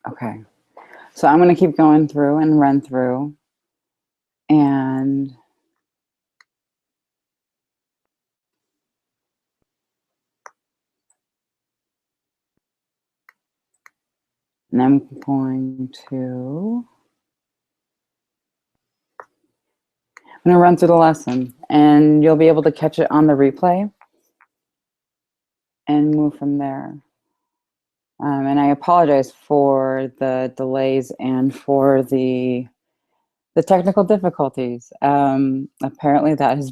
Okay. So I'm going to keep going through and run through. And I'm going to run through the lesson, and you'll be able to catch it on the replay and move from there. And I apologize for the delays and for the technical difficulties. Apparently that's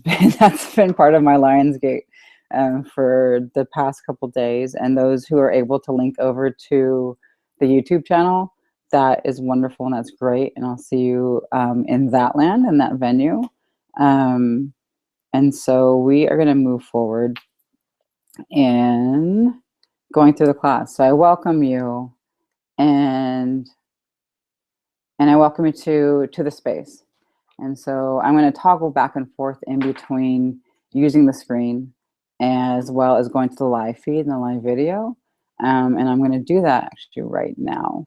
been part of my Lionsgate for the past couple days, and those who are able to link over to the YouTube channel, that is wonderful and that's great. And I'll see you in that land, in that venue. And so we are going to move forward in going through the class. So I welcome you, and I welcome you to the space. And so I'm going to toggle back and forth in between using the screen as well as going to the live feed and the live video. And I'm going to do that actually right now.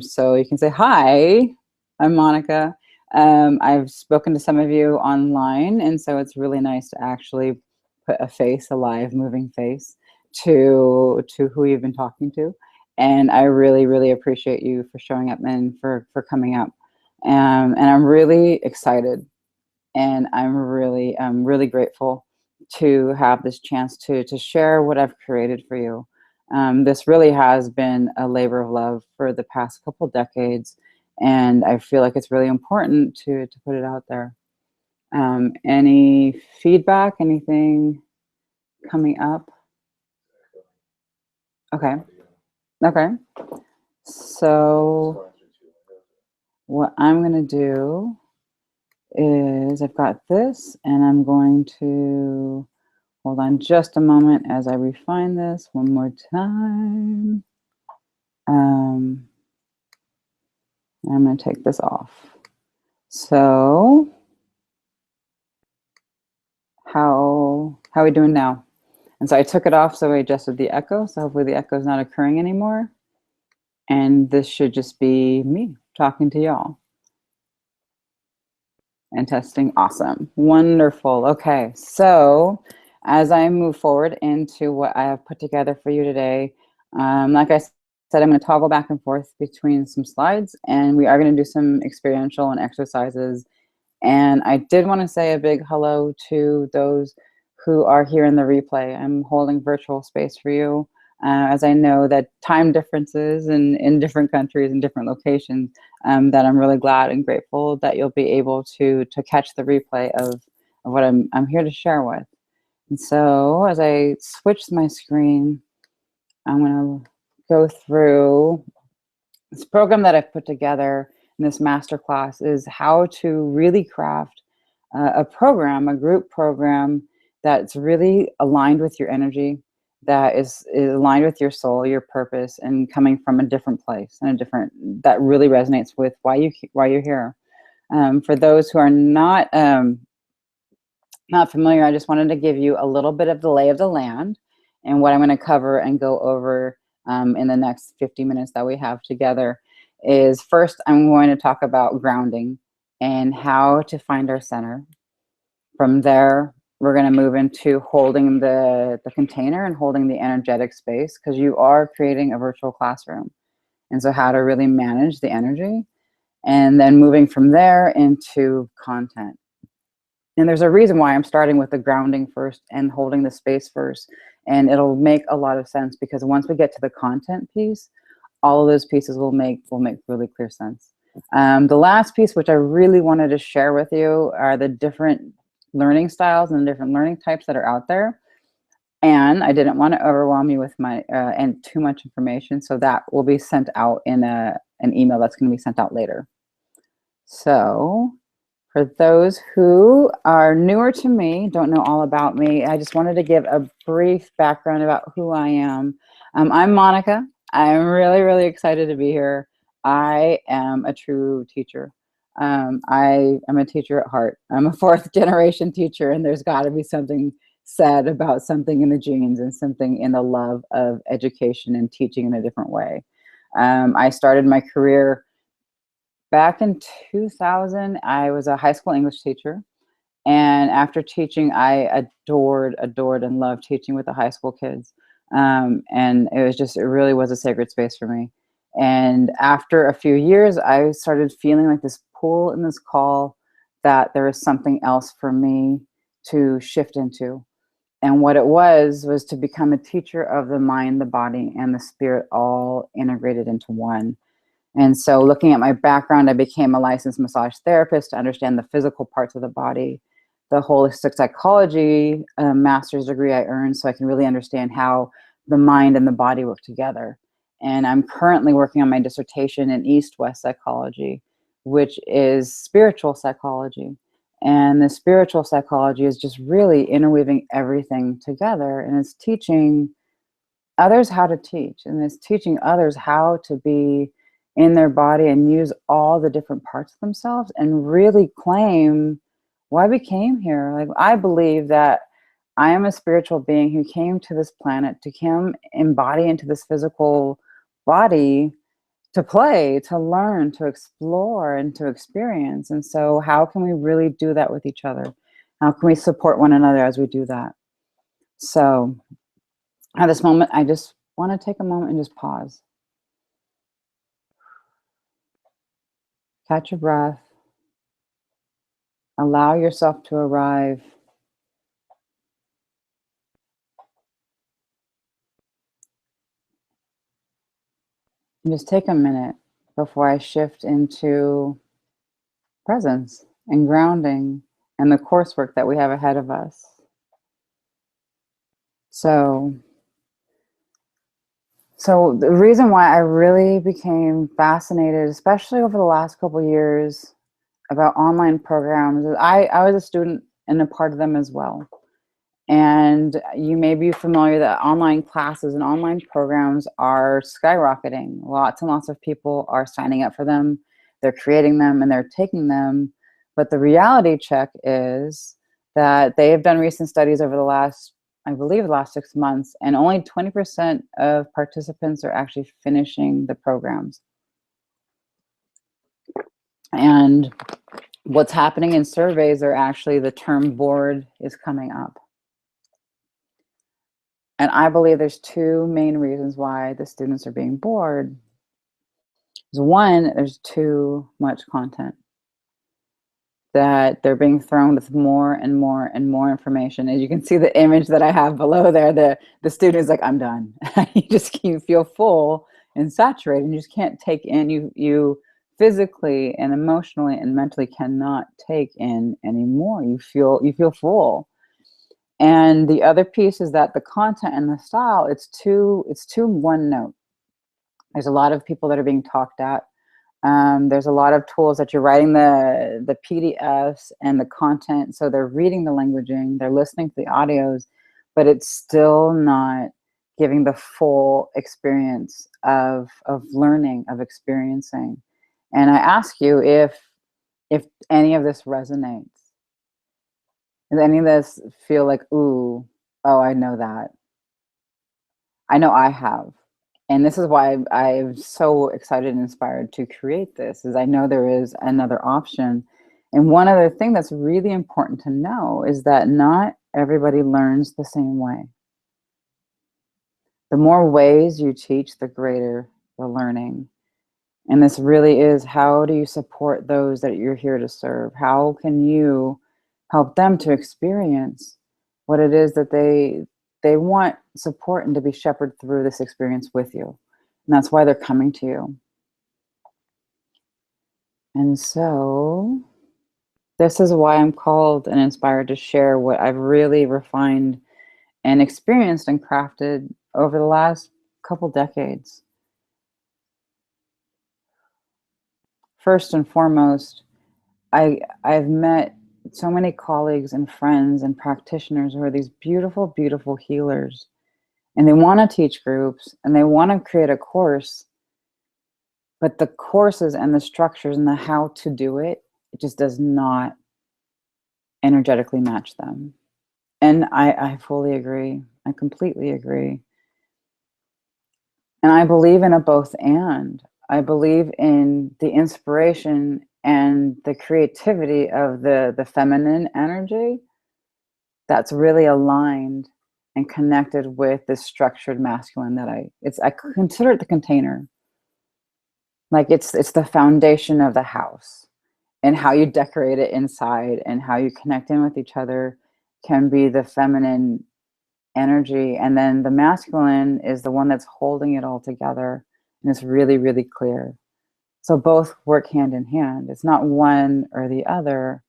So you can say, hi, I'm Monica. I've spoken to some of you online, and so it's really nice to actually put a face, a live moving face to who you've been talking to. And I really, really appreciate you for showing up and for coming up. And I'm really excited, and I'm really grateful to have this chance to share what I've created for you. This really has been a labor of love for the past couple decades, and I feel like it's really important to put it out there. Any feedback, anything coming up? Okay. Okay. So what I'm going to do is I've got this, and I'm going to hold on just a moment as I refine this one more time. I'm going to take this off. So how are we doing now? And so I took it off, so I adjusted the echo. So hopefully the echo is not occurring anymore. And this should just be me talking to y'all. And testing. Awesome. Wonderful. Okay. So as I move forward into what I have put together for you today, like I said, I'm going to toggle back and forth between some slides, and we are going to do some experiential and exercises. And I did want to say a big hello to those who are here in the replay. I'm holding virtual space for you, as I know that time differences in different countries and different locations, that I'm really glad and grateful that you'll be able to catch the replay of what I'm here to share with. And so as I switch my screen, I'm going to go through this program that I've put together in this masterclass is how to really craft a program, a group program that's really aligned with your energy, that is aligned with your soul, your purpose, and coming from a different place and that really resonates with why you're here. For those who are not familiar, I just wanted to give you a little bit of the lay of the land and what I'm going to cover and go over in the next 50 minutes that we have together. Is first, I'm going to talk about grounding and how to find our center. From there, we're going to move into holding the container and holding the energetic space, because you are creating a virtual classroom. And so how to really manage the energy. And then moving from there into content. And there's a reason why I'm starting with the grounding first and holding the space first. And it'll make a lot of sense, because once we get to the content piece, all of those pieces will make really clear sense. The last piece, which I really wanted to share with you, are the different learning styles and different learning types that are out there. And I didn't want to overwhelm you with my and too much information, so that will be sent out in an email that's going to be sent out later. So for those who are newer to me, don't know all about me, I just wanted to give a brief background about who I am. I'm Monica. I'm really excited to be here. I am a true teacher. I am a teacher at heart. I'm a 4th generation teacher, and there's got to be something said about something in the genes and something in the love of education and teaching in a different way. I started my career back in 2000. I was a high school English teacher. And after teaching, I adored, and loved teaching with the high school kids. And it really was a sacred space for me. And after a few years, I started feeling like this pull and this call that there was something else for me to shift into. And what it was to become a teacher of the mind, the body, and the spirit all integrated into one. And so looking at my background, I became a licensed massage therapist to understand the physical parts of the body. The holistic psychology master's degree I earned so I can really understand how the mind and the body work together. And I'm currently working on my dissertation in East-West psychology, which is spiritual psychology. And the spiritual psychology is just really interweaving everything together, and it's teaching others how to teach, and it's teaching others how to be in their body and use all the different parts of themselves and really claim why we came here. Like, I believe that I am a spiritual being who came to this planet to come embody into this physical body to play, to learn, to explore, and to experience. And so how can we really do that with each other? How can we support one another as we do that? So at this moment, I just want to take a moment and just pause. Catch your breath. Allow yourself to arrive. And just take a minute before I shift into presence and grounding and the coursework that we have ahead of us. So the reason why I really became fascinated, especially over the last couple of years, about online programs is I was a student and a part of them as well. And you may be familiar that online classes and online programs are skyrocketing. Lots and lots of people are signing up for them. They're creating them and they're taking them. But the reality check is that they have done recent studies over the last, I believe, the last 6 months, and only 20% of participants are actually finishing the programs. And what's happening in surveys are actually the term bored is coming up. And I believe there's two main reasons why the students are being bored. One, there's too much content. That they're being thrown with more and more and more information. As you can see the image that I have below there, the student is like, I'm done. You feel full and saturated, and you just can't take in, you physically and emotionally and mentally cannot take in anymore. You feel full. And the other piece is that the content and the style, it's too one note. There's a lot of people that are being talked at. There's a lot of tools that you're writing the PDFs and the content. So they're reading the languaging, they're listening to the audios, but it's still not giving the full experience of learning, of experiencing. And I ask you if any of this resonates. Does any of this feel like, ooh, oh, I know that. I know I have. And this is why I'm so excited and inspired to create this, is I know there is another option. And one other thing that's really important to know is that not everybody learns the same way. The more ways you teach, the greater the learning. And this really is, how do you support those that you're here to serve? How can you help them to experience what it is that they want support and to be shepherded through this experience with you? And that's why they're coming to you. And so this is why I'm called and inspired to share what I've really refined and experienced and crafted over the last couple decades. First and foremost, I've met so many colleagues and friends and practitioners who are these beautiful, beautiful healers. And they want to teach groups and they want to create a course, but the courses and the structures and the how to do it, it just does not energetically match them. And I fully agree. I completely agree. And I believe in a both and. I believe in the inspiration and the creativity of the feminine energy that's really aligned and connected with this structured masculine that I consider it the container. Like it's the foundation of the house, and how you decorate it inside and how you connect in with each other can be the feminine energy, and then the masculine is the one that's holding it all together, and it's really, really clear. So both work hand in hand. It's not one or the other,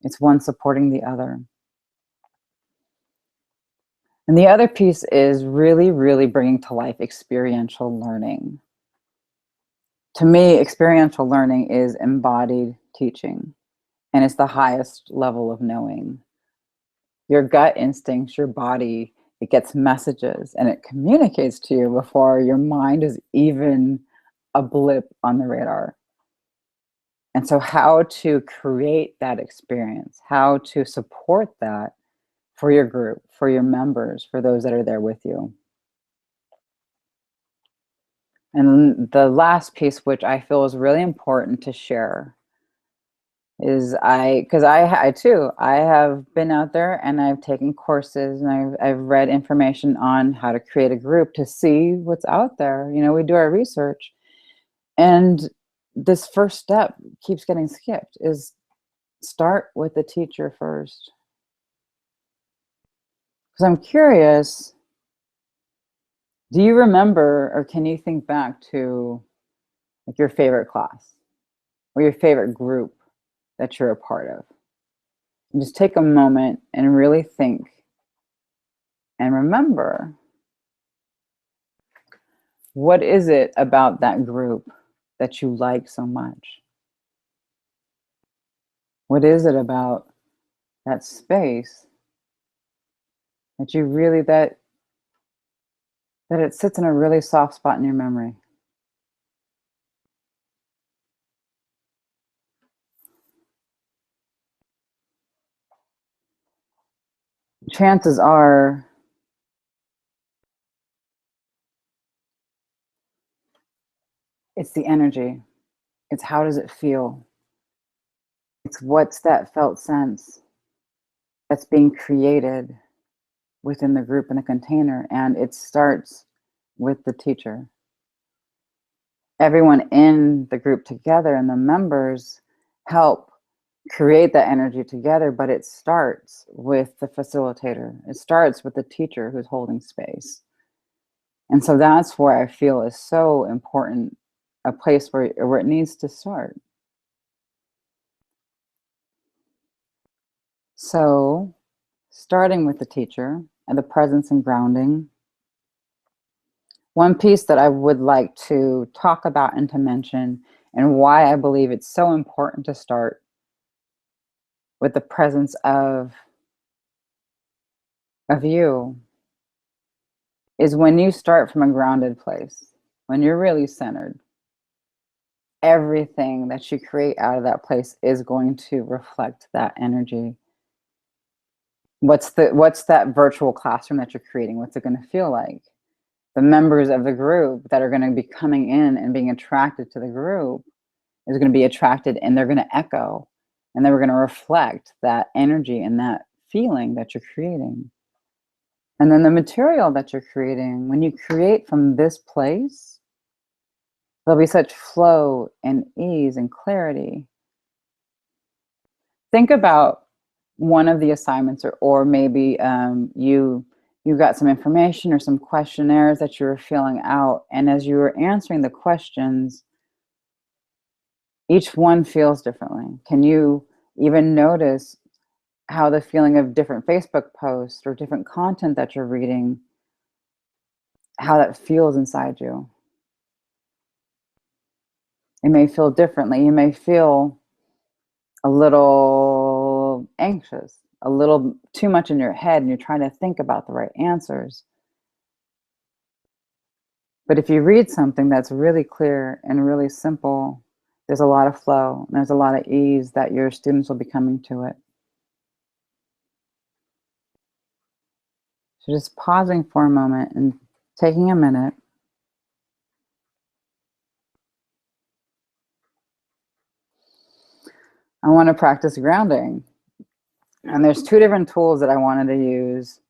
it's one supporting the other. And the other piece is really, really bringing to life experiential learning. To me, experiential learning is embodied teaching, and it's the highest level of knowing. Your gut instincts, your body, it gets messages and it communicates to you before your mind is even a blip on the radar. And so how to create that experience, how to support that for your group, for your members, for those that are there with you. And the last piece, which I feel is really important to share, is because I too, I have been out there and I've taken courses and I've read information on how to create a group to see what's out there. You know, we do our research, and this first step keeps getting skipped, is start with the teacher first. Because I'm curious, do you remember, or can you think back to like your favorite class or your favorite group that you're a part of? And just take a moment and really think and remember, what is it about that group that you like so much? What is it about that space that you really, that it sits in a really soft spot in your memory? Chances are it's the energy. It's how does it feel? It's what's that felt sense that's being created within the group in the container. And it starts with the teacher. Everyone in the group together and the members help create that energy together, but it starts with the facilitator. It starts with the teacher who's holding space. And so that's where I feel is so important, a place where it needs to start. So starting with the teacher and the presence and grounding, one piece that I would like to talk about and to mention, and why I believe it's so important to start with the presence of you, is when you start from a grounded place, when you're really centered, everything that you create out of that place is going to reflect that energy. What's that virtual classroom that you're creating? What's it going to feel like? The members of the group that are going to be coming in and being attracted to the group is going to be attracted, and they're going to echo, and then we're going to reflect that energy and that feeling that you're creating. And then the material that you're creating, when you create from this place, there'll be such flow and ease and clarity. Think about one of the assignments, or maybe you got some information or some questionnaires that you were filling out, and as you were answering the questions, each one feels differently. Can you even notice how the feeling of different Facebook posts or different content that you're reading, how that feels inside you? It may feel differently. You may feel a little anxious, a little too much in your head, and you're trying to think about the right answers. But if you read something that's really clear and really simple, there's a lot of flow, and there's a lot of ease that your students will be coming to it. So just pausing for a moment and taking a minute. I want to practice grounding. And there's two different tools that I wanted to use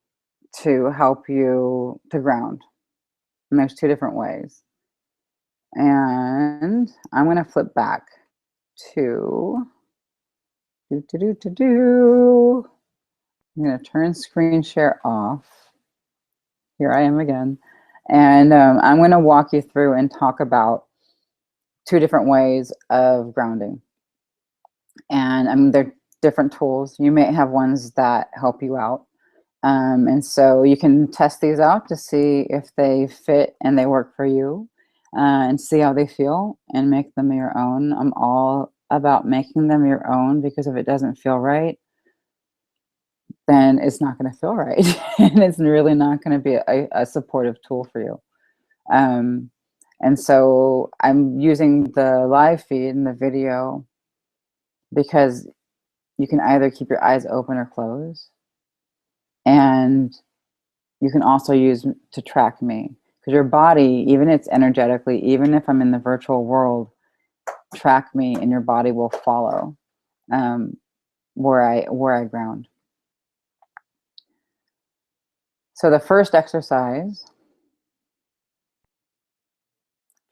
to help you to ground. And there's two different ways. And I'm going to flip back to I'm going to turn screen share off. Here I am again. And I'm going to walk you through and talk about two different ways of grounding. And they're different tools. You may have ones that help you out. And so you can test these out to see if they fit and they work for you, and see how they feel and make them your own. I'm all about making them your own, because if it doesn't feel right, then it's not going to feel right. And it's really not going to be a supportive tool for you. And so I'm using the live feed and the video because you can either keep your eyes open or closed. And you can also use to track me, because your body, even it's energetically, even if I'm in the virtual world, track me and your body will follow where I ground. So the first exercise,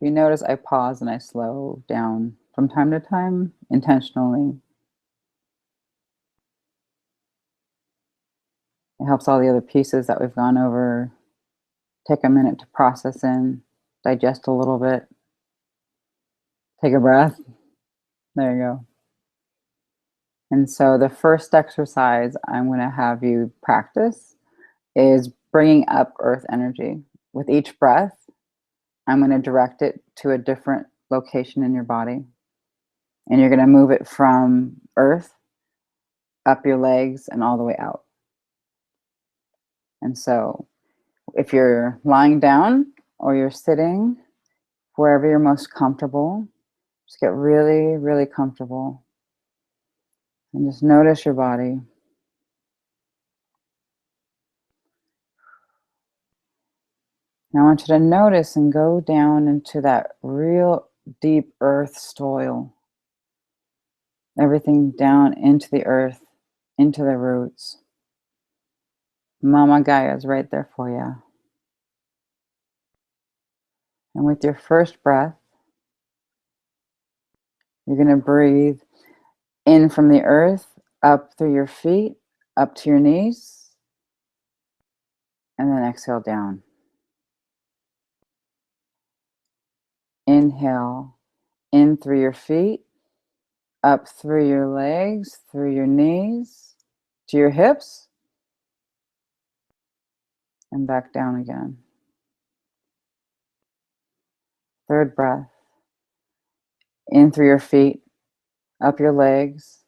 you notice I pause and I slow down from time to time intentionally. It helps all the other pieces that we've gone over take a minute to process in, digest a little bit, take a breath. There you go. And so the first exercise I'm going to have you practice is bringing up earth energy. With each breath, I'm going to direct it to a different location in your body. And you're going to move it from earth, up your legs, and all the way out. And so if you're lying down or you're sitting, wherever you're most comfortable, just get really, really comfortable. And just notice your body. And I want you to notice and go down into that real deep earth soil. Everything down into the earth, into the roots. Mama Gaia is right there for you. And with your first breath, you're going to breathe in from the earth, up through your feet, up to your knees, and then exhale down. Inhale in through your feet, up through your legs, through your knees, to your hips, and back down again. Third breath, in through your feet, up your legs,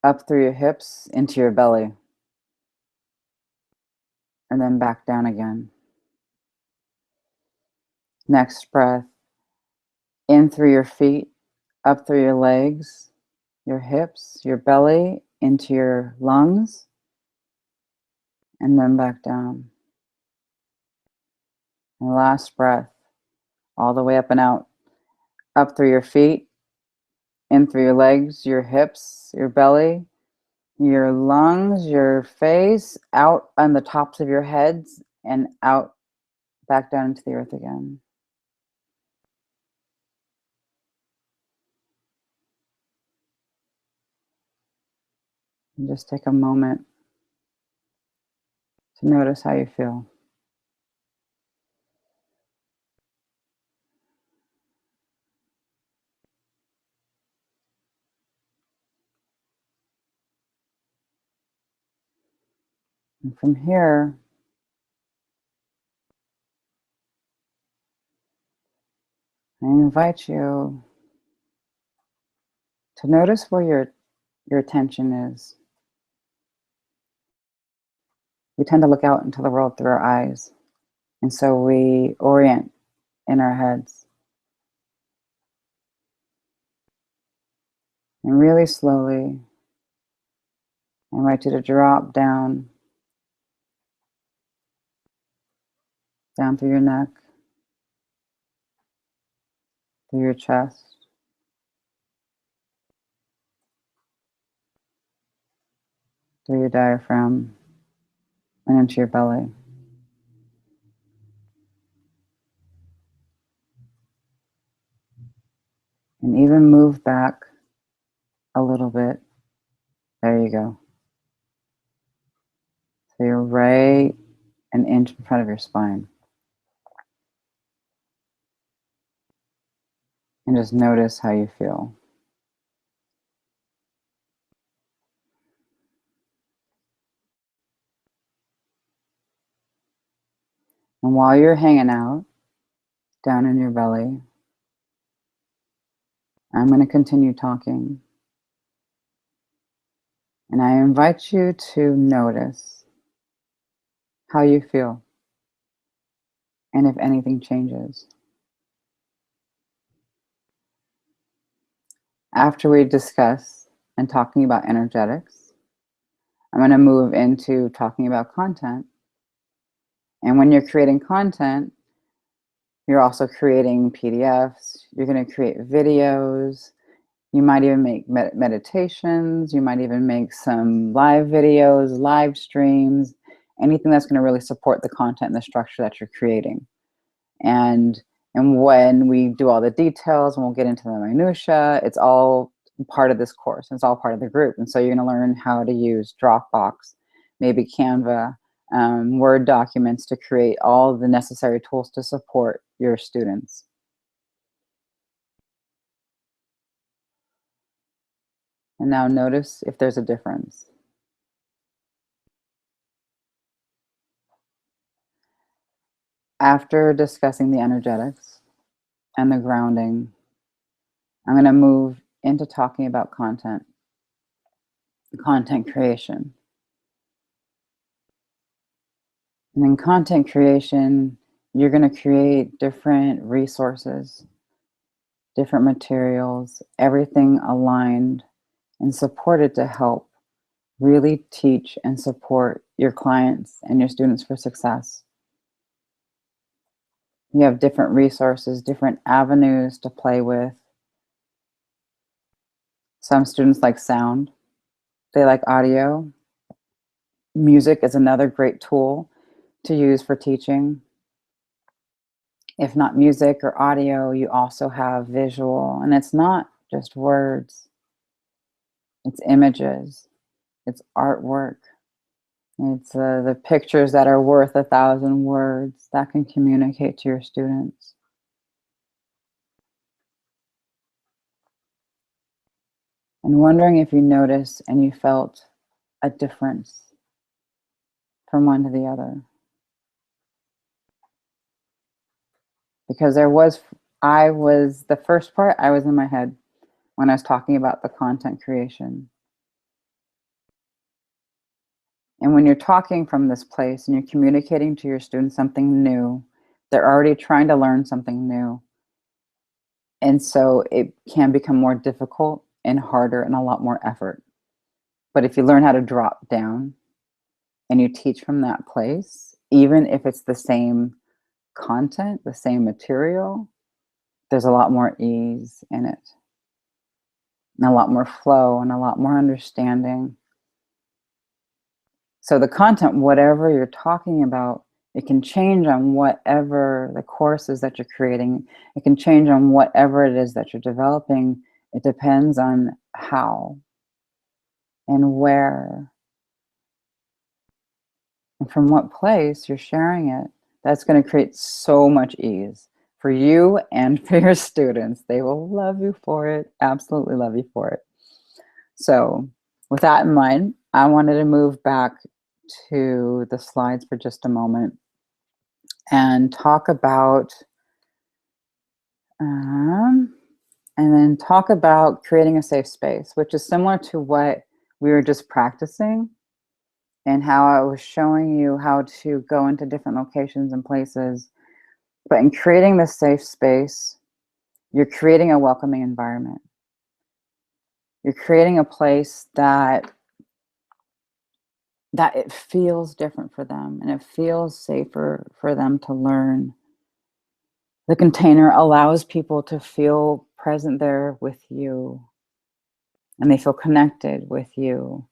up through your hips, into your belly, and then back down again. Next breath, in through your feet, up through your legs, your hips, your belly, into your lungs, and then back down. And last breath, all the way up and out, up through your feet, in through your legs, your hips, your belly, your lungs, your face, out on the tops of your heads, and out back down into the earth again. And just take a moment to notice how you feel. And from here, I invite you to notice where your attention is. We tend to look out into the world through our eyes, and so we orient in our heads. And really slowly, I invite you to drop down down through your neck, through your chest, through your diaphragm, and into your belly. And even move back a little bit. There you go. So you're right an inch in front of your spine. And just notice how you feel. And while you're hanging out down in your belly, I'm going to continue talking. And I invite you to notice how you feel and if anything changes. After we discuss and talking about energetics, I'm going to move into talking about content. And when you're creating content, you're also creating PDFs, you're going to create videos, you might even make meditations, you might even make some live videos, live streams, anything that's going to really support the content and the structure that you're creating. And when we do all the details and we'll get into the minutia, it's all part of this course. It's all part of the group. And so you're going to learn how to use Dropbox, maybe Canva, Word documents to create all the necessary tools to support your students. And now notice if there's a difference. After discussing the energetics and the grounding, I'm going to move into talking about content creation. And in content creation, you're going to create different resources, different materials, everything aligned and supported to help really teach and support your clients and your students for success. You have different resources, different avenues to play with. Some students like sound, they like audio. Music is another great tool to use for teaching. If not music or audio, you also have visual, and it's not just words, it's images, it's artwork, it's the pictures that are worth 1,000 words that can communicate to your students. And wondering if you noticed and you felt a difference from one to the other. Because the first part, I was in my head when I was talking about the content creation. And when you're talking from this place and you're communicating to your students something new, they're already trying to learn something new. And so it can become more difficult and harder and a lot more effort. But if you learn how to drop down and you teach from that place, even if it's the same content, the same material, there's a lot more ease in it, and a lot more flow and a lot more understanding. So the content, whatever you're talking about, it can change on whatever the courses that you're creating. It can change on whatever it is that you're developing. It depends on how and where and from what place you're sharing it. That's going to create so much ease for you and for your students. They will love you for it, absolutely love you for it. So with that in mind, I wanted to move back to the slides for just a moment and talk about creating a safe space, which is similar to what we were just practicing and how I was showing you how to go into different locations and places. But in creating this safe space, you're creating a welcoming environment. You're creating a place that that it feels different for them and it feels safer for them to learn. The container allows people to feel present there with you, and they feel connected with you.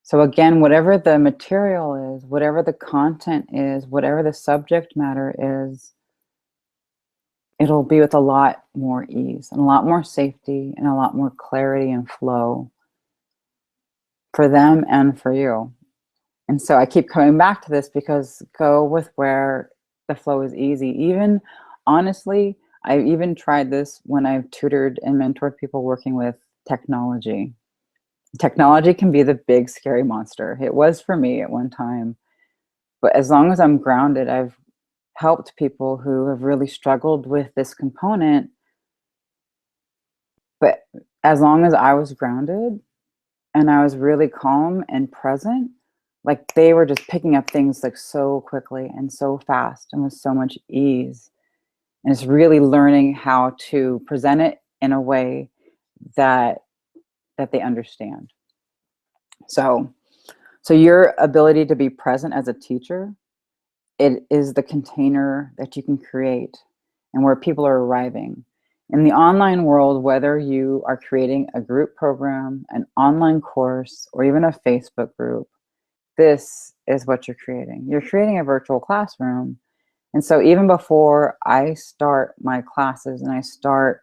So again, whatever the material is, whatever the content is, whatever the subject matter is, it'll be with a lot more ease and a lot more safety and a lot more clarity and flow for them and for you. And so I keep coming back to this because go with where the flow is easy. Even honestly, I've even tried this when I've tutored and mentored people working with technology. Technology can be the big scary monster. It was for me at one time. But as long as I'm grounded, I've helped people who have really struggled with this component. But as long as I was grounded and I was really calm and present, like they were just picking up things like so quickly and so fast and with so much ease. And it's really learning how to present it in a way that they understand. So your ability to be present as a teacher, it is the container that you can create and where people are arriving. In the online world, whether you are creating a group program, an online course, or even a Facebook group, this is what you're creating. You're creating a virtual classroom. And so even before I start my classes and I start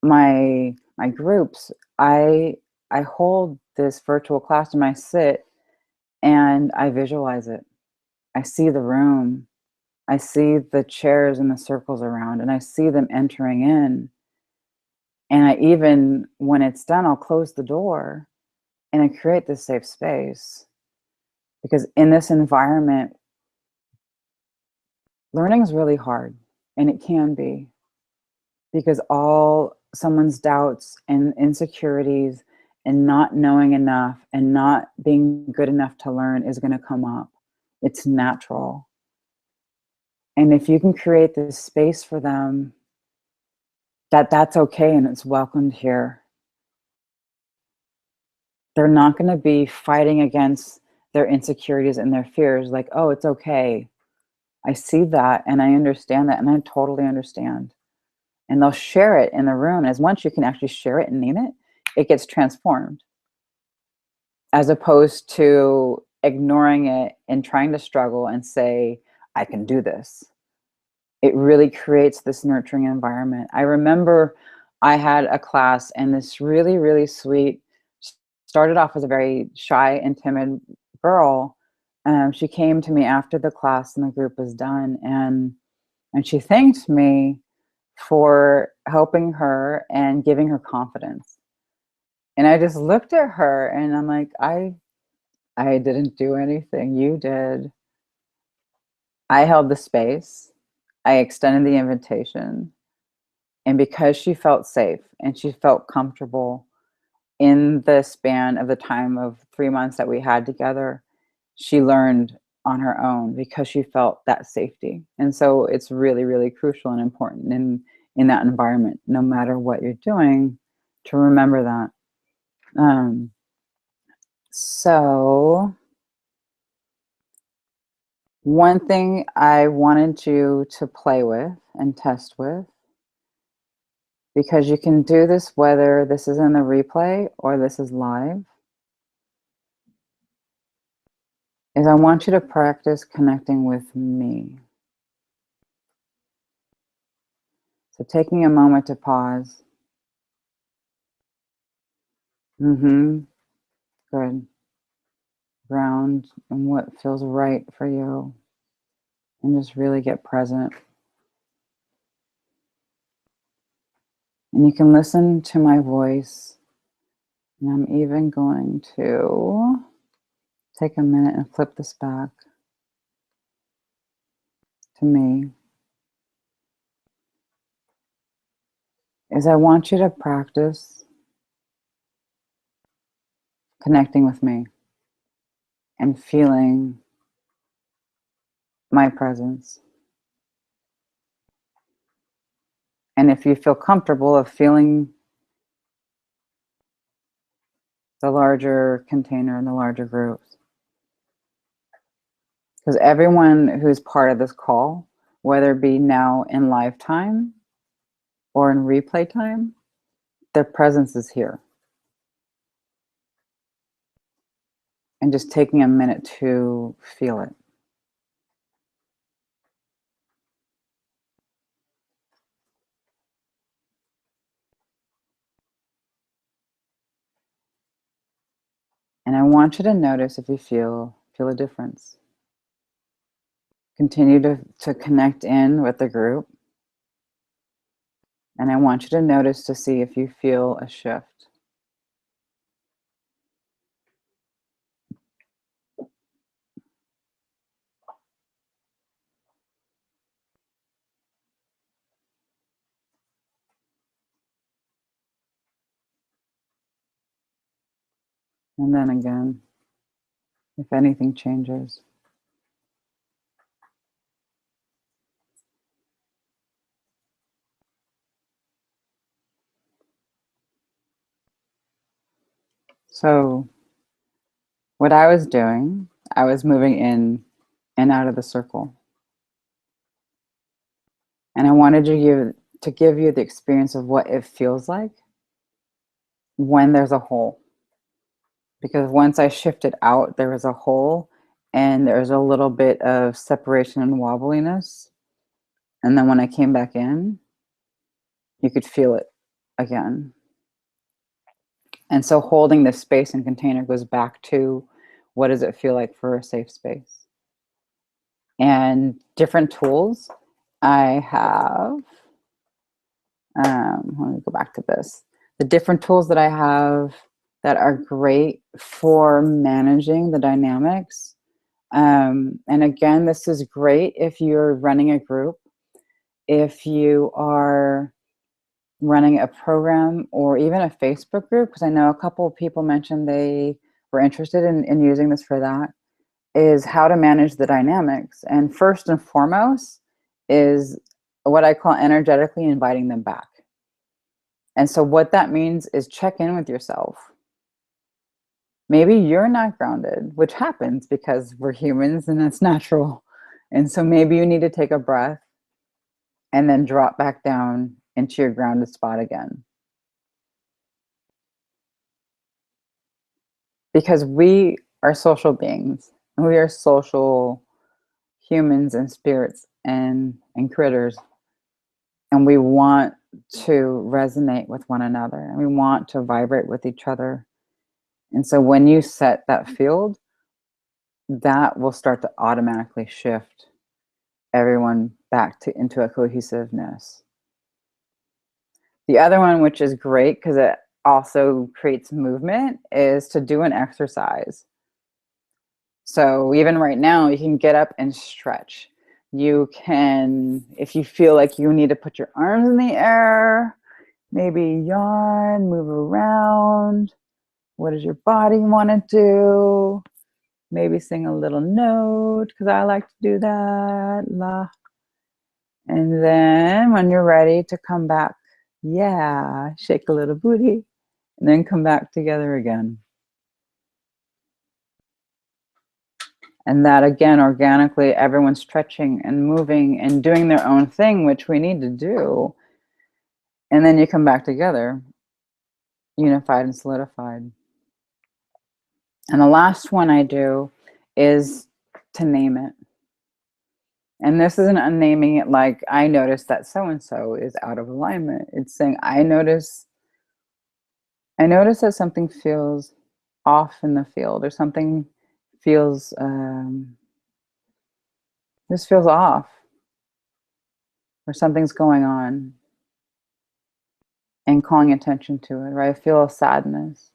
my groups, I hold this virtual classroom, I sit and I visualize it. I see the room. I see the chairs and the circles around, and I see them entering in. And I even, when it's done, I'll close the door and I create this safe space. Because in this environment, learning is really hard, and it can be, because all someone's doubts and insecurities and not knowing enough and not being good enough to learn is going to come up. It's natural. And if you can create this space for them, that's okay and it's welcomed here. They're not going to be fighting against their insecurities and their fears like, oh, it's okay. I see that and I understand that and I totally understand. And they'll share it in the room. As once you can actually share it and name it, it gets transformed. As opposed to ignoring it and trying to struggle and say, I can do this. It really creates this nurturing environment. I remember I had a class and this really, really sweet, started off as a very shy and timid girl. She came to me after the class and the group was done, and she thanked me for helping her and giving her confidence. And I just looked at her and I'm like, I didn't do anything. You did. I held the space. I extended the invitation. And because she felt safe and she felt comfortable in the span of the time of 3 months that we had together, she learned on her own because she felt that safety. And so it's really, really crucial and important in that environment, no matter what you're doing, to remember that. So one thing I wanted you to play with and test with, because you can do this whether this is in the replay or this is live, is I want you to practice connecting with me. So taking a moment to pause. Good. Ground in what feels right for you. And just really get present. And you can listen to my voice. And I'm even going to take a minute and flip this back to me. Is I want you to practice connecting with me and feeling my presence. And if you feel comfortable of feeling the larger container and the larger groups, Because everyone who's part of this call, whether it be now in live time or in replay time, their presence is here. And just taking a minute to feel it. And I want you to notice if you feel a difference. Continue to connect in with the group. And I want you to notice to see if you feel a shift. And then again, if anything changes. So what I was doing, I was moving in and out of the circle. And I wanted to give you the experience of what it feels like when there's a hole. Because once I shifted out, there was a hole and there was a little bit of separation and wobbliness. And then when I came back in, you could feel it again. And so holding this space and container goes back to what does it feel like for a safe space? And different tools I have, let me go back to this. The different tools that I have that are great for managing the dynamics. And again, this is great if you're running a group, if you are running a program or even a Facebook group, because I know a couple of people mentioned they were interested in using this for that, is how to manage the dynamics. And first and foremost is what I call energetically inviting them back. And so what that means is check in with yourself. Maybe you're not grounded, which happens because we're humans and that's natural. And so maybe you need to take a breath and then drop back down into your grounded spot again. Because we are social beings. And we are social humans and spirits and critters. And we want to resonate with one another. And we want to vibrate with each other. And so when you set that field, that will start to automatically shift everyone back into a cohesiveness. The other one, which is great because it also creates movement, is to do an exercise. So even right now, you can get up and stretch. You can, if you feel like you need to put your arms in the air, maybe yawn, move around. What does your body want to do? Maybe sing a little note, because I like to do that. La. And then when you're ready to come back, yeah, shake a little booty, and then come back together again. And that again, organically, everyone's stretching and moving and doing their own thing, which we need to do. And then you come back together, unified and solidified. And the last one I do is to name it. And this isn't unnaming it like I noticed that so-and-so is out of alignment. It's saying, I notice that something feels off in the field, or something feels, this feels off, or something's going on, and calling attention to it, or I feel a sadness,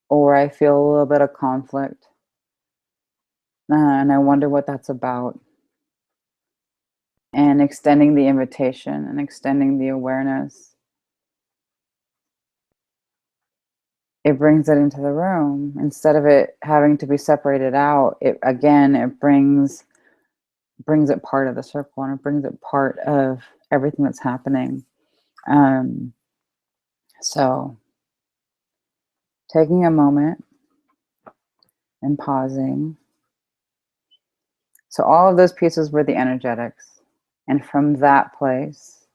or I feel a little bit of conflict, and I wonder what that's about. And extending the invitation and extending the awareness. It brings it into the room. Instead of it having to be separated out, it brings it part of the circle, and it brings it part of everything that's happening. So taking a moment and pausing, So all of those pieces were the energetics. And from that place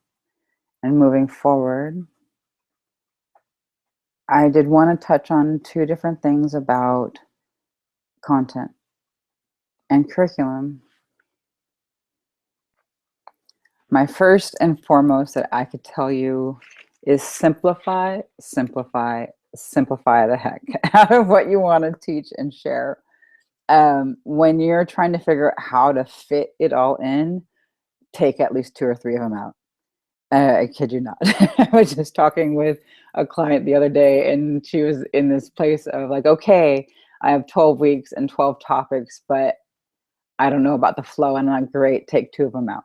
and moving forward, I did want to touch on two different things about content and curriculum. My first and foremost that I could tell you is simplify, simplify, simplify the heck out of what you want to teach and share. When you're trying to figure out how to fit it all in, take at least 2 or 3 of them out. I kid you not. I was just talking with a client the other day, and she was in this place of like, okay, I have 12 weeks and 12 topics, but I don't know about the flow. And I'm like, great, take 2 of them out.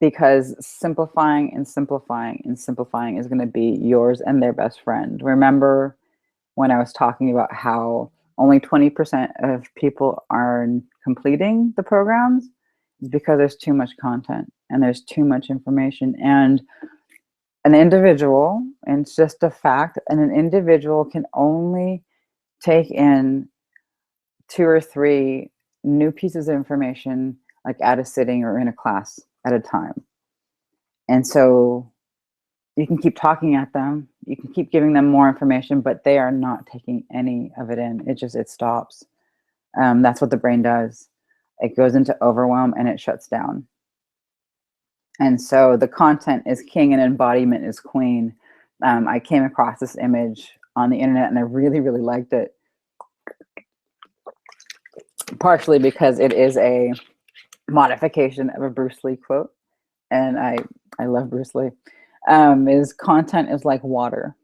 Because simplifying and simplifying and simplifying is going to be yours and their best friend. Remember when I was talking about how only 20% of people are completing the programs? Because there's too much content and there's too much information. And an individual, and it's just a fact, and an individual can only take in 2 or 3 new pieces of information, like at a sitting or in a class at a time. And so you can keep talking at them, you can keep giving them more information, but they are not taking any of it in. It stops. That's what the brain does. It goes into overwhelm and it shuts down. And so the content is king and embodiment is queen. I came across this image on the internet and I really, really liked it. Partially because it is a modification of a Bruce Lee quote. And I love Bruce Lee. Is content is like water.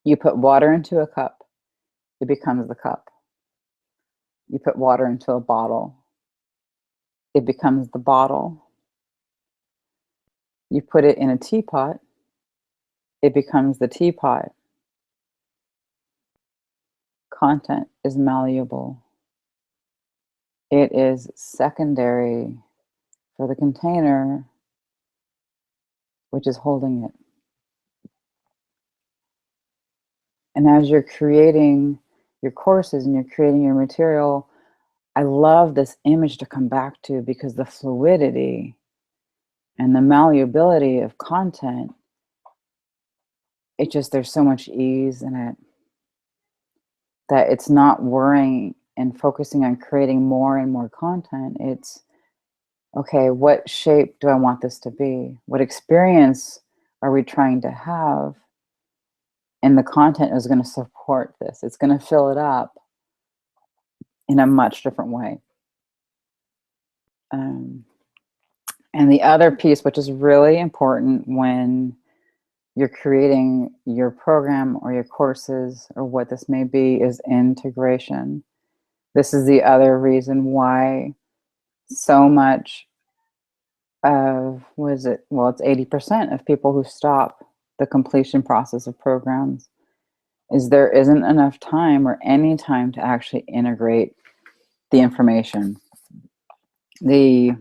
You put water into a cup, it becomes the cup. You put water into a bottle, it becomes the bottle. You put it in a teapot, it becomes the teapot. Content is malleable. It is secondary for the container, which is holding it. And as you're creating your courses and you're creating your material, I love this image to come back to because the fluidity and the malleability of content, there's so much ease in it that it's not worrying and focusing on creating more and more content. It's, okay, what shape do I want this to be? What experience are we trying to have? And the content is going to support this. It's going to fill it up in a much different way. And the other piece, which is really important when you're creating your program or your courses or what this may be, is integration. This is the other reason why so much of, it's 80% of people who stop the completion process of programs is there isn't enough time or any time to actually integrate the information. You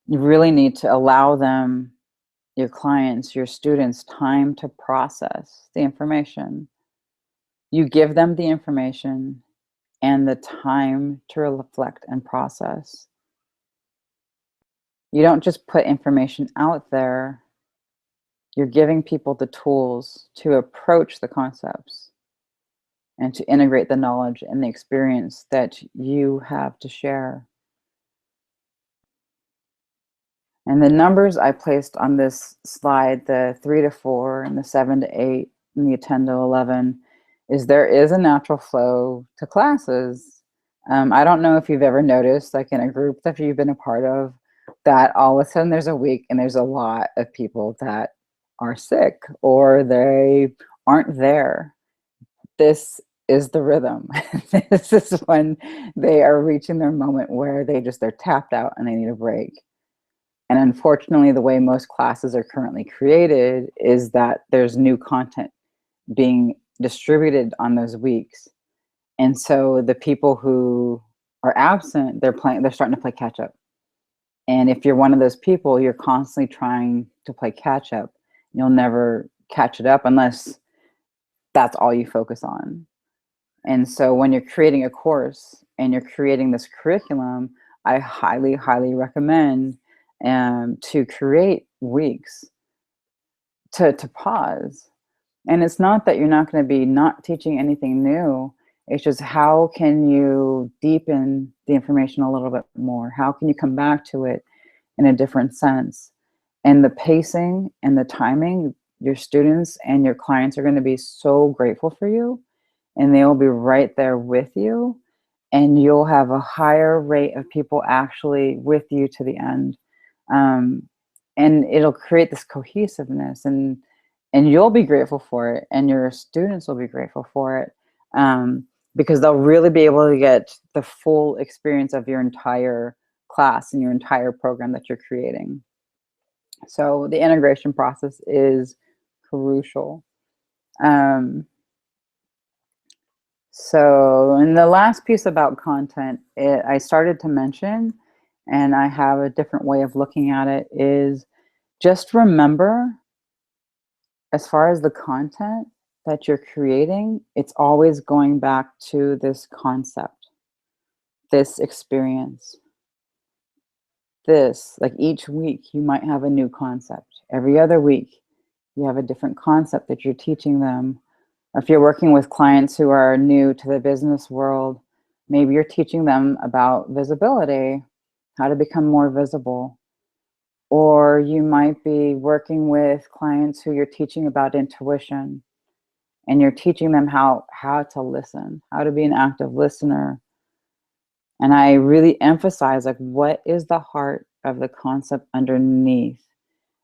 really need to allow them, your clients, your students, time to process the information. You give them the information and the time to reflect and process. You don't just put information out there. You're giving people the tools to approach the concepts and to integrate the knowledge and the experience that you have to share. And the numbers I placed on this slide, the 3 to 4 and the 7 to 8 and the 10 to 11, is there is a natural flow to classes. I don't know if you've ever noticed, like in a group that you've been a part of, that all of a sudden there's a week and there's a lot of people that are sick or they aren't there. This is the rhythm. This is when they are reaching their moment where they're tapped out and they need a break. And unfortunately, the way most classes are currently created is that there's new content being distributed on those weeks. And so the people who are absent, they're starting to play catch up. And if you're one of those people, you're constantly trying to play catch up. You'll never catch it up unless that's all you focus on. And so when you're creating a course and you're creating this curriculum, I highly, highly recommend to create weeks to pause. And it's not that you're not going to be not teaching anything new. It's just how can you deepen the information a little bit more? How can you come back to it in a different sense? And the pacing and the timing, your students and your clients are going to be so grateful for you, and they will be right there with you, and you'll have a higher rate of people actually with you to the end. Um, and it'll create this cohesiveness, and you'll be grateful for it, and your students will be grateful for it, because they'll really be able to get the full experience of your entire class and your entire program that you're creating. So the integration process is crucial. Um, and the last piece about content, I started to mention, and I have a different way of looking at it, is just remember, as far as the content that you're creating, it's always going back to this concept, this experience. Like each week, you might have a new concept. Every other week, you have a different concept that you're teaching them. If you're working with clients who are new to the business world, maybe you're teaching them about visibility, how to become more visible. Or you might be working with clients who you're teaching about intuition, and you're teaching them how to listen, how to be an active listener. And I really emphasize, like, what is the heart of the concept underneath?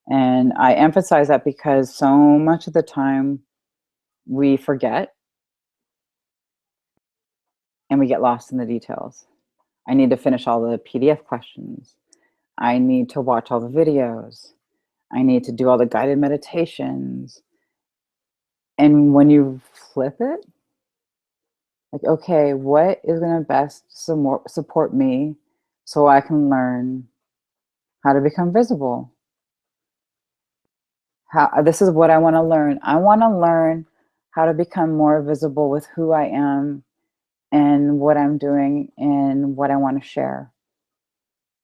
And I emphasize that because so much of the time we forget and we get lost in the details. I need to finish all the PDF questions. I need to watch all the videos. I need to do all the guided meditations. And when you flip it, like, okay, what is going to best support me so I can learn how to become visible? This is what I want to learn. I want to learn how to become more visible with who I am and what I'm doing and what I want to share.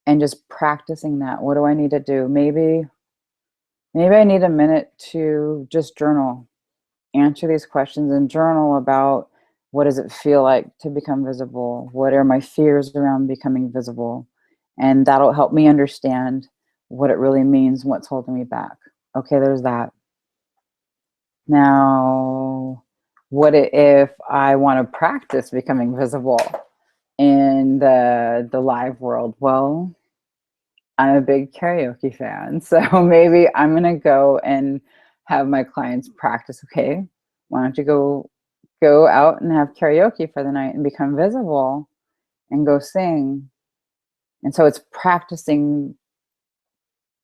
And just practicing that. What do I need to do? Maybe I need a minute to just journal, answer these questions and journal about, what does it feel like to become visible? What are my fears around becoming visible? And that'll help me understand what it really means and what's holding me back. Okay, there's that. Now, what if I want to practice becoming visible in the live world? Well, I'm a big karaoke fan, so maybe I'm gonna go and have my clients practice. Okay, why don't you go out and have karaoke for the night and become visible and go sing? And so it's practicing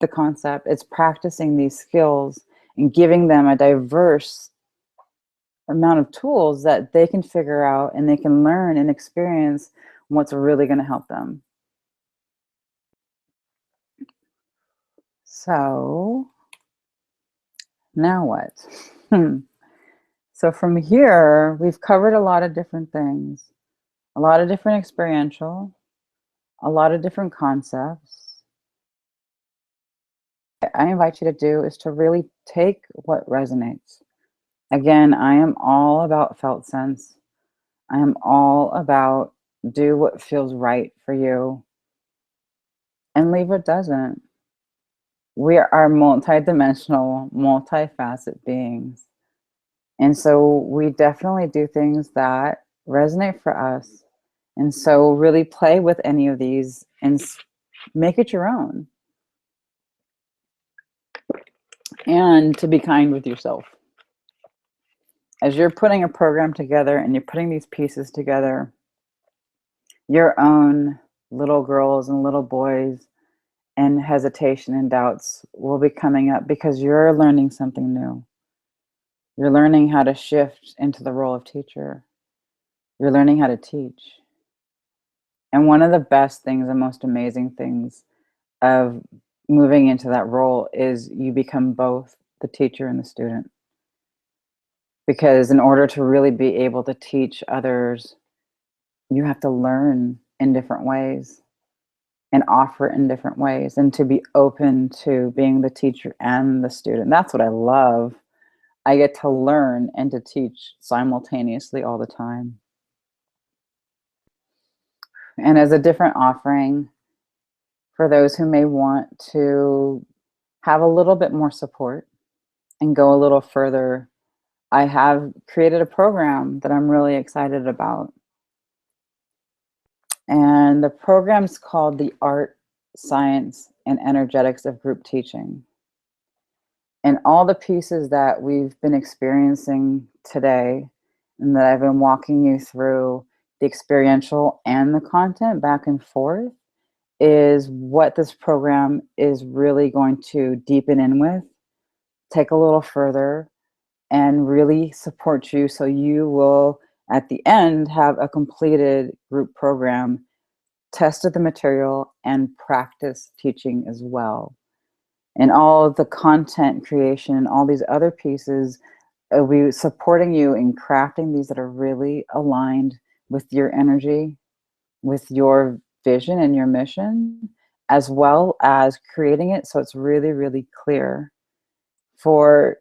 the concept, it's practicing these skills and giving them a diverse amount of tools that they can figure out and they can learn and experience what's really going to help them. So now what? So from here, we've covered a lot of different things, a lot of different experiential, a lot of different concepts. What I invite you to do is to really take what resonates. Again, I am all about felt sense. I am all about do what feels right for you and leave what doesn't. We are multidimensional, multifaceted beings. And so we definitely do things that resonate for us. And so really play with any of these and make it your own. And to be kind with yourself. As you're putting a program together and you're putting these pieces together, your own little girls and little boys and hesitation and doubts will be coming up because you're learning something new. You're learning how to shift into the role of teacher. You're learning how to teach. And one of the best things and most amazing things of moving into that role is you become both the teacher and the student. Because in order to really be able to teach others, you have to learn in different ways and offer in different ways, and to be open to being the teacher and the student. That's what I love. I get to learn and to teach simultaneously all the time. And as a different offering, for those who may want to have a little bit more support and go a little further, I have created a program that I'm really excited about. And the program's called The Art, Science, and Energetics of Group Teaching. And all the pieces that we've been experiencing today, and that I've been walking you through, the experiential and the content back and forth, is what this program is really going to deepen in with, take a little further, and really support you so you will, at the end, have a completed group program, tested the material, and practice teaching as well. And all of the content creation and all these other pieces, we supporting you in crafting these that are really aligned with your energy, with your vision and your mission, as well as creating it so it's really, really clear for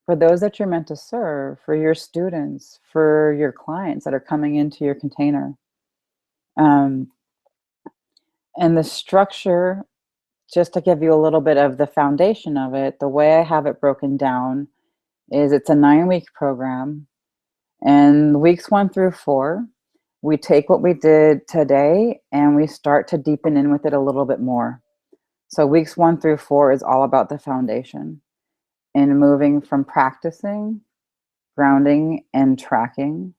those that you're meant to serve, for your students, for your clients that are coming into your container. And the structure, just to give you a little bit of the foundation of it, the way I have it broken down is it's a 9-week program. And weeks 1 through 4, we take what we did today and we start to deepen in with it a little bit more. So weeks 1 through 4 is all about the foundation and moving from practicing, grounding, and tracking.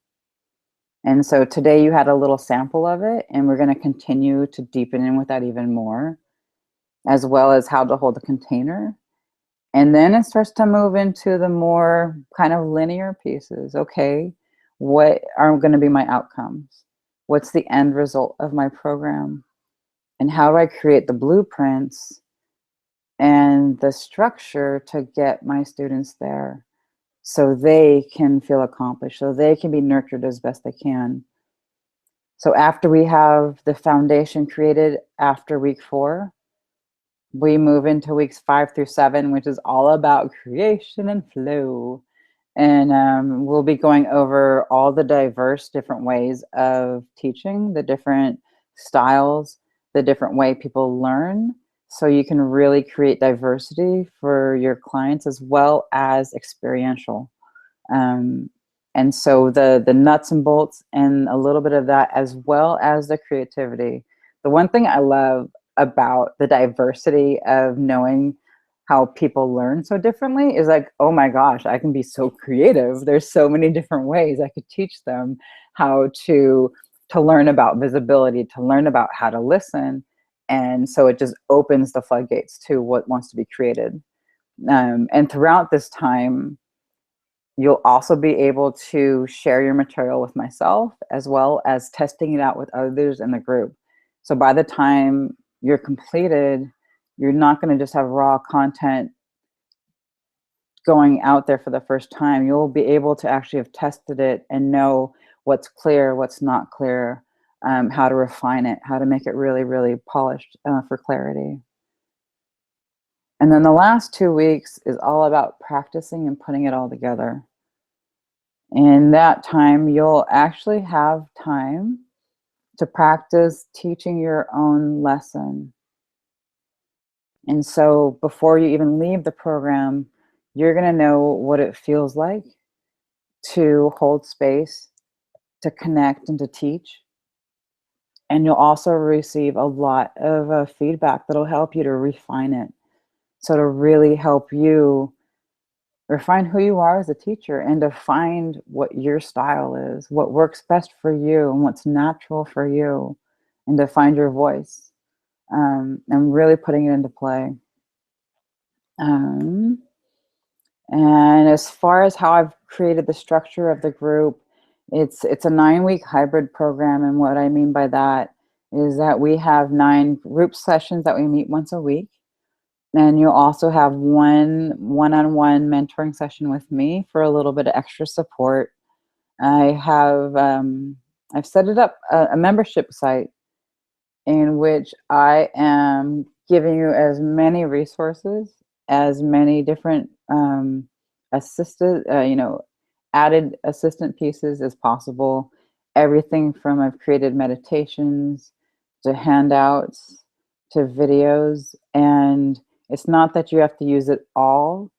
And so today you had a little sample of it, and we're going to continue to deepen in with that even more, as well as how to hold the container. And then it starts to move into the more kind of linear pieces. Okay, what are going to be my outcomes? What's the end result of my program? And how do I create the blueprints and the structure to get my students there so they can feel accomplished, so they can be nurtured as best they can? So after we have the foundation created after week 4, we move into weeks 5 through 7, which is all about creation and flow. And we'll be going over all the diverse different ways of teaching, the different styles, the different way people learn. So you can really create diversity for your clients as well as experiential. And so the nuts and bolts and a little bit of that, as well as the creativity. The one thing I love about the diversity of knowing how people learn so differently is like, oh my gosh, I can be so creative. There's so many different ways I could teach them how to learn about visibility, to learn about how to listen. And so it just opens the floodgates to what wants to be created. And throughout this time, you'll also be able to share your material with myself, as well as testing it out with others in the group. So by the time you're completed, you're not going to just have raw content going out there for the first time. You'll be able to actually have tested it and know what's clear, what's not clear, how to refine it, how to make it really, really polished for clarity. And then the last 2 weeks is all about practicing and putting it all together. In that time, you'll actually have time to practice teaching your own lesson. And so before you even leave the program, you're going to know what it feels like to hold space, to connect, and to teach. And you'll also receive a lot of feedback that'll help you to refine it. So to really help you refine who you are as a teacher and to find what your style is, what works best for you and what's natural for you, and to find your voice, and really putting it into play. And as far as how I've created the structure of the group, it's a 9-week hybrid program. And what I mean by that is that we have 9 group sessions that we meet once a week. And you'll also have one-on-one mentoring session with me for a little bit of extra support. I've set it up a membership site in which I am giving you as many resources, as many different assisted, added assistant pieces as possible. Everything from I've created meditations to handouts to videos, and it's not that you have to use it all.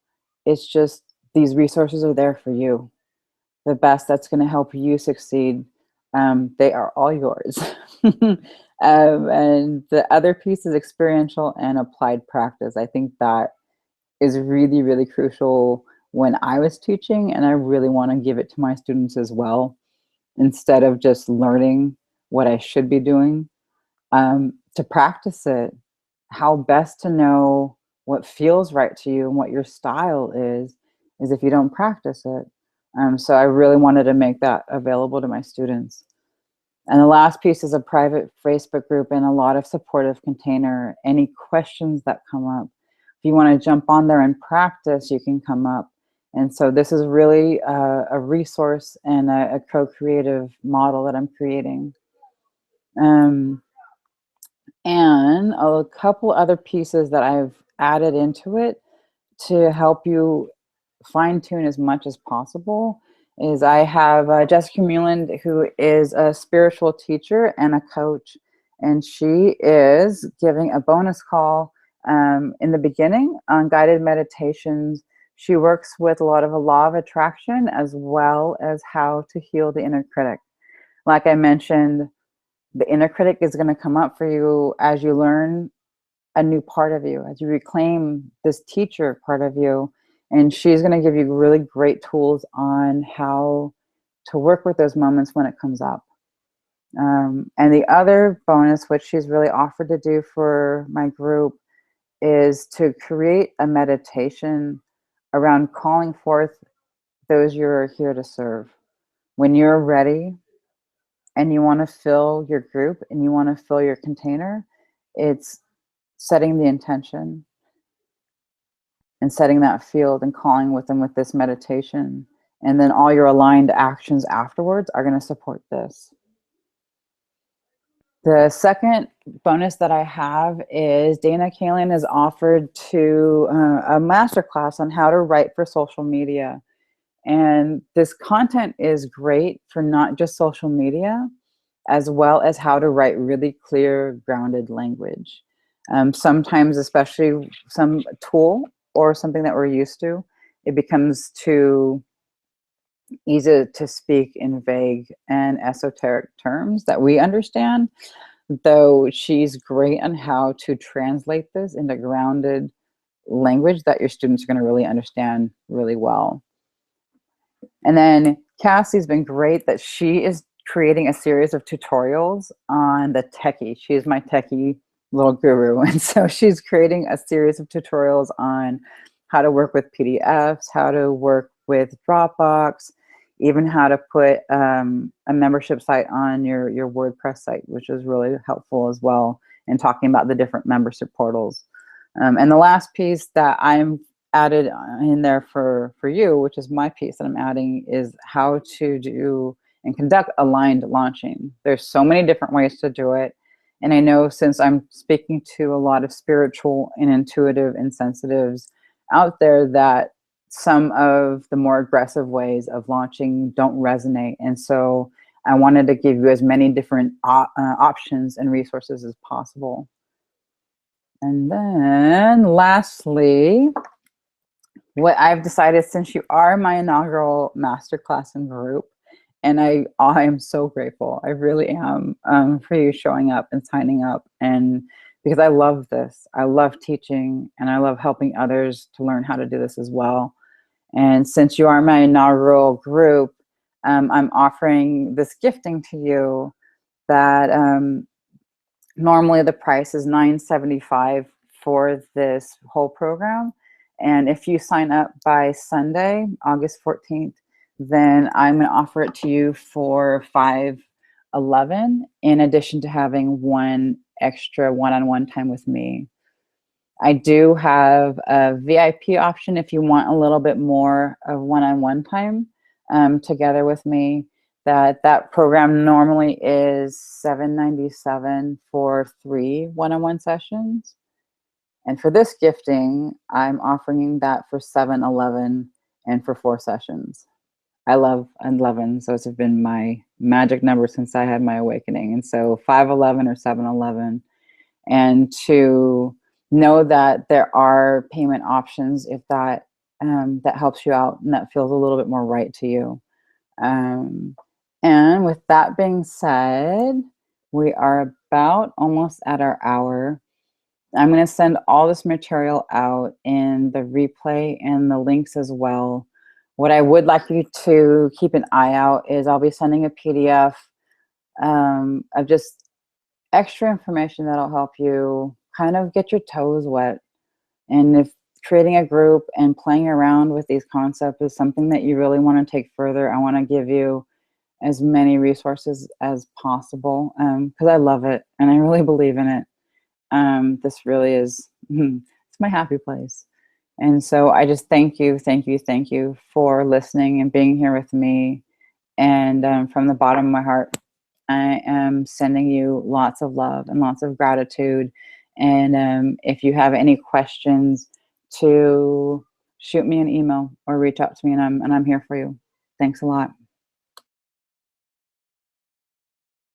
It's just these resources are there for you. The best that's going to help you succeed. They are all yours. And the other piece is experiential and applied practice. I think that is really, really crucial when I was teaching, and I really want to give it to my students as well, instead of just learning what I should be doing. To practice it, how best to know what feels right to you and what your style is if you don't practice it. So I really wanted to make that available to my students. And the last piece is a private Facebook group and a lot of supportive container. Any questions that come up, if you want to jump on there and practice, you can come up. And so this is really a resource and a co-creative model that I'm creating. And a couple other pieces that I've added into it to help you fine tune as much as possible is I have Jessica Muland, who is a spiritual teacher and a coach, and she is giving a bonus call in the beginning on guided meditations. She works with a lot of the law of attraction as well as how to heal the inner critic. Like I mentioned, the inner critic is going to come up for you as you learn a new part of you, as you reclaim this teacher part of you. And she's going to give you really great tools on how to work with those moments when it comes up. And the other bonus, which she's really offered to do for my group, is to create a meditation around calling forth those you're here to serve. When you're ready and you want to fill your group and you want to fill your container, it's setting the intention and setting that field and calling with them with this meditation. And then all your aligned actions afterwards are going to support this. The second bonus that I have is Dana Kaelin has offered to a masterclass on how to write for social media. And this content is great for not just social media, as well as how to write really clear, grounded language. Sometimes, especially some tool or something that we're used to, it becomes too easy to speak in vague and esoteric terms that we understand, though she's great on how to translate this into grounded language that your students are going to really understand really well. And then Cassie's been great that she is creating a series of tutorials on the techie. She's my techie little guru. And so she's creating a series of tutorials on how to work with PDFs, how to work with Dropbox, even how to put a membership site on your WordPress site, which is really helpful as well in talking about the different membership portals. And the last piece that I'm added in there for you, which is my piece that I'm adding, is how to do and conduct aligned launching. There's so many different ways to do it. And I know since I'm speaking to a lot of spiritual and intuitive and sensitives out there that some of the more aggressive ways of launching don't resonate. And so I wanted to give you as many different options and resources as possible. And then lastly, what I've decided, since you are my inaugural masterclass and group, and I am so grateful, I really am, for you showing up and signing up, and because I love this. I love teaching, and I love helping others to learn how to do this as well. And since you are my inaugural group, I'm offering this gifting to you that normally the price is $9.75 for this whole program. And if you sign up by Sunday, August 14th, then I'm going to offer it to you for $5.11, in addition to having one extra one-on-one time with me. I do have a VIP option if you want a little bit more of one-on-one time together with me. That program normally is $797 for 3 one-on-one sessions. And for this gifting, I'm offering that for $711 and for 4 sessions. I love 11, so it's been my magic number since I had my awakening. And so 511 or 711, and to know that there are payment options if that that helps you out and that feels a little bit more right to you. And with that being said, we are about almost at our hour. I'm going to send all this material out in the replay and the links as well. What I would like you to keep an eye out is I'll be sending a PDF of just extra information that'll help you kind of get your toes wet. And if creating a group and playing around with these concepts is something that you really want to take further, I want to give you as many resources as possible because I love it and I really believe in it. This really is, it's my happy place. And so I just thank you for listening and being here with me. And from the bottom of my heart, I am sending you lots of love and lots of gratitude. And if you have any questions, to shoot me an email or reach out to me, and I'm here for you. Thanks a lot.